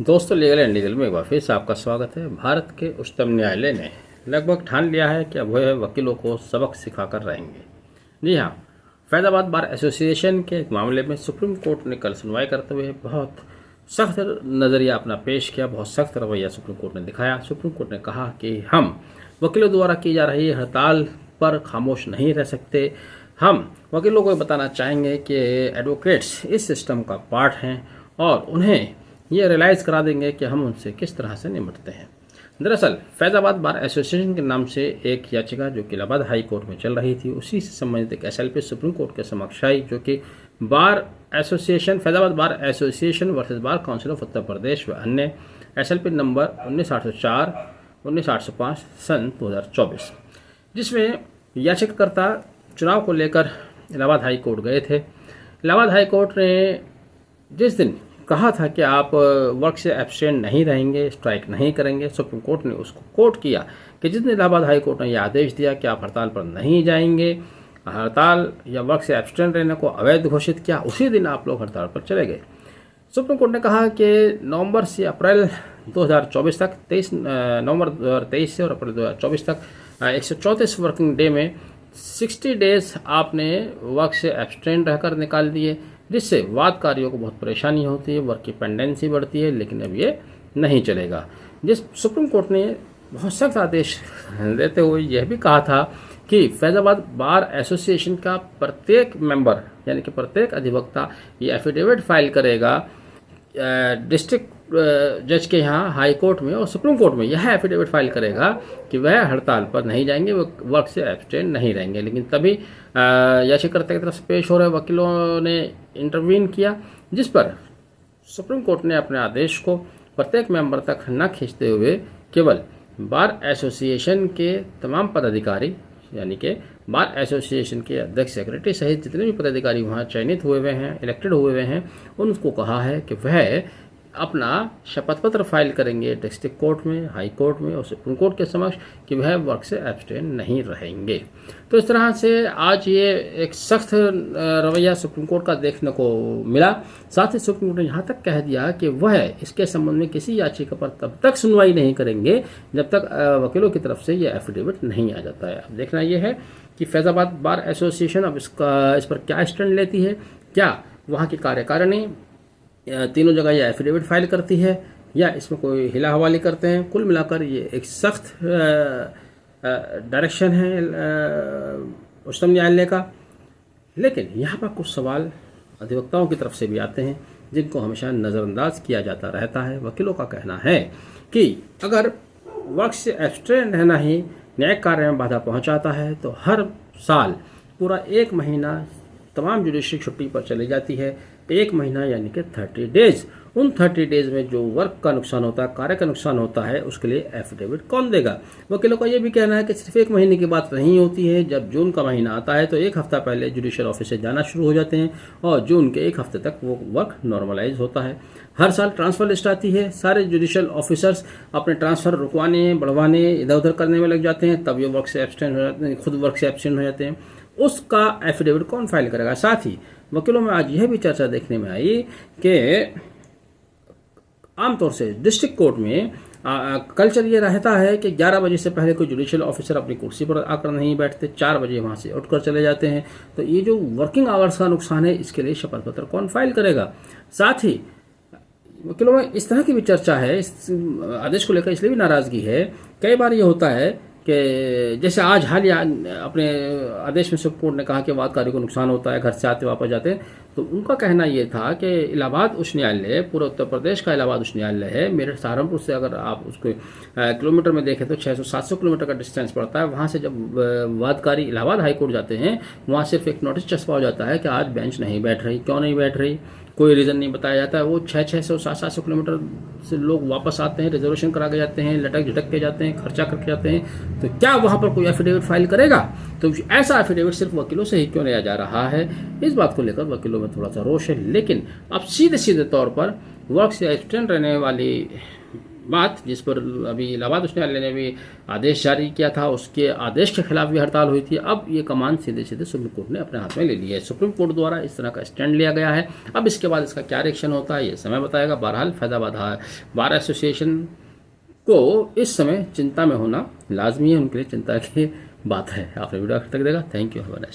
दोस्तों, legal and legal में एक बार फिर से आपका स्वागत है। भारत के उच्चतम न्यायालय ने लगभग ठान लिया है कि अब वह वकीलों को सबक सिखाकर रहेंगे। जी हाँ, फैज़ाबाद बार एसोसिएशन के एक मामले में सुप्रीम कोर्ट ने कल सुनवाई करते हुए बहुत सख्त नज़रिया अपना पेश किया। बहुत सख्त रवैया सुप्रीम कोर्ट ने दिखाया। सुप्रीम कोर्ट ने कहा कि हम वकीलों द्वारा की जा रही हड़ताल पर खामोश नहीं रह सकते। हम वकीलों को बताना चाहेंगे कि एडवोकेट्स इस सिस्टम का पार्ट हैं और उन्हें ये रियलाइज़ करा देंगे कि हम उनसे किस तरह से निपटते हैं। दरअसल फैज़ाबाद बार एसोसिएशन के नाम से एक याचिका जो कि इलाहाबाद हाई कोर्ट में चल रही थी, उसी से संबंधित एक एसएलपी सुप्रीम कोर्ट के समक्ष आई, जो कि bar association Faizabad bar association versus bar council of Uttar Pradesh व अन्य एसएलपी नंबर 19804 19805 सन 2024, जिसमें याचिकाकर्ता चुनाव को लेकर इलाहाबाद हाई कोर्ट गए थे। इलाहाबाद हाई कोर्ट ने जिस दिन कहा था कि आप वर्क से एब्सेंट नहीं रहेंगे, स्ट्राइक नहीं करेंगे, सुप्रीम कोर्ट ने उसको कोर्ट किया कि जिस दिन इलाहाबाद हाई कोर्ट ने यह आदेश दिया कि आप हड़ताल पर नहीं जाएंगे, हड़ताल या वर्क से एब्सेंट रहने को अवैध घोषित किया, उसी दिन आप लोग हड़ताल पर चले गए। सुप्रीम कोर्ट ने कहा कि नवंबर से अप्रैल 2024 तक, 23 नवंबर 2023 से और अप्रैल 2024 तक 134 वर्किंग डे में 60 डेज आपने वर्क से एब्सेंट रहकर निकाल दिए, जिससे वादकारियों को बहुत परेशानी होती है, वर्क की पेंडेंसी बढ़ती है। लेकिन अब ये नहीं चलेगा। जिस सुप्रीम कोर्ट ने बहुत सख्त आदेश देते हुए यह भी कहा था कि फैज़ाबाद बार एसोसिएशन का प्रत्येक मेंबर यानी कि प्रत्येक अधिवक्ता ये एफिडेविट फाइल करेगा डिस्ट्रिक्ट जज के यहाँ हाई कोर्ट में और सुप्रीम कोर्ट में, यह एफिडेविट फाइल करेगा कि वह हड़ताल पर नहीं जाएंगे, वो वर्क से एब्सटेंट नहीं रहेंगे। लेकिन तभी याचिकाकर्ता की तरफ से पेश हो रहे वकीलों ने इंटरवीन किया, जिस पर सुप्रीम कोर्ट ने अपने आदेश को प्रत्येक मेंबर तक न खींचते हुए केवल बार एसोसिएशन के तमाम पदाधिकारी यानी कि बार एसोसिएशन के अध्यक्ष, सेक्रेटरी सहित जितने भी पदाधिकारी वहाँ चयनित हुए हुए हैं, इलेक्टेड हुए हुए हैं, उनको कहा है कि वह अपना शपथ पत्र फाइल करेंगे डिस्ट्रिक्ट कोर्ट में, हाई कोर्ट में और सुप्रीम कोर्ट के समक्ष कि वह वर्क से एब्सटेंट नहीं रहेंगे। तो इस तरह से आज ये एक सख्त रवैया सुप्रीम कोर्ट का देखने को मिला। साथ ही सुप्रीम कोर्ट ने यहाँ तक कह दिया कि वह इसके संबंध में किसी याचिका पर तब तक सुनवाई नहीं करेंगे जब तक वकीलों की तरफ से यह एफिडेविट नहीं आ जाता है। अब देखना यह है कि फैज़ाबाद बार एसोसिएशन अब इस पर क्या स्टैंड लेती है। क्या वहाँ की कार्यकारिणी तीनों जगह ये एफिडेविट फाइल करती है या इसमें कोई हिला हवाली करते हैं। कुल मिलाकर ये एक सख्त डायरेक्शन है उच्चतम न्यायालय का। लेकिन यहाँ पर कुछ सवाल अधिवक्ताओं की तरफ से भी आते हैं जिनको हमेशा नज़रअंदाज किया जाता रहता है। वकीलों का कहना है कि अगर वर्क से एब्सटेंट रहना ही न्यायिक कार्य में बाधा पहुँचाता है तो हर साल पूरा 1 महीना तमाम जुडिशरी छुट्टी पर चली जाती है। 1 महीना यानी कि 30 डेज। उन 30 डेज में जो वर्क का नुकसान होता है, कार्य का नुकसान होता है, उसके लिए एफिडेविट कौन देगा। वकीलों का ये भी कहना है कि सिर्फ 1 महीने की बात नहीं होती है। जब जून का महीना आता है तो 1 हफ्ता पहले जुडिशियल ऑफिस से जाना शुरू हो जाते हैं और जून के 1 हफ्ते तक वो वर्क नॉर्मलाइज होता है। हर साल ट्रांसफर लिस्ट आती है। सारे जुडिशियल ऑफिसर्स अपने ट्रांसफर रुकवाने, बढ़वाने, इधर उधर करने में लग जाते हैं, तब ये वर्क से एब्सेंट हो जाते हैं, खुद वर्क से एब्सेंट हो जाते हैं। उसका एफिडेविट कौन फाइल करेगा। साथ ही वकीलों में आज यह भी चर्चा देखने में आई कि आमतौर से डिस्ट्रिक्ट कोर्ट में कल्चर ये रहता है कि 11 बजे से पहले कोई जुडिशियल ऑफिसर अपनी कुर्सी पर आकर नहीं बैठते, 4 बजे वहाँ से उठकर चले जाते हैं। तो ये जो वर्किंग आवर्स का नुकसान है, इसके लिए शपथ पत्र कौन फाइल करेगा। साथ ही वकीलों में इस तरह की भी चर्चा है, इस आदेश को लेकर इसलिए भी नाराज़गी है। कई बार ये होता है कि जैसे आज हाल या अपने आदेश में सुप्रीम कोर्ट ने कहा कि वादकारी को नुकसान होता है, घर से आते वापस जाते हैं, तो उनका कहना ये था कि इलाहाबाद उच्च न्यायालय पूरे उत्तर प्रदेश का इलाहाबाद उच्च न्यायालय है। मेरठ सहारनपुर से अगर आप उसको किलोमीटर में देखें तो 600-700 किलोमीटर का डिस्टेंस पड़ता है। वहाँ से जब वादकारी इलाहाबाद हाई कोर्ट जाते हैं, वहाँ सिर्फ एक नोटिस चस्पा हो जाता है कि आज बेंच नहीं बैठ रही। क्यों नहीं बैठ रही, कोई रीज़न नहीं बताया जाता है। वो 600-700 किलोमीटर से लोग वापस आते हैं, रिजर्वेशन करा के जाते हैं, लटक झटक के जाते हैं, खर्चा करके जाते हैं। तो क्या वहाँ पर कोई एफिडेविट फाइल करेगा। तो ऐसा एफिडेविट सिर्फ वकीलों से ही क्यों लिया जा रहा है, इस बात को लेकर वकीलों में थोड़ा सा रोष है। लेकिन अब सीधे सीधे तौर पर वर्क से एब्सेंट रहने वाली बात जिस पर अभी इलाहाबाद उच्च न्यायालय ने भी आदेश जारी किया था, उसके आदेश के खिलाफ भी हड़ताल हुई थी। अब ये कमान सीधे सीधे सुप्रीम कोर्ट ने अपने हाथ में ले ली है। सुप्रीम कोर्ट द्वारा इस तरह का स्टैंड लिया गया है। अब इसके बाद इसका क्या रिएक्शन होता है ये समय बताएगा। बहरहाल फैजाबाद बार एसोसिएशन को इस समय चिंता में होना लाजमी है, उनके लिए चिंता की बात है। आपने वीडियो तक देखा, थैंक यू।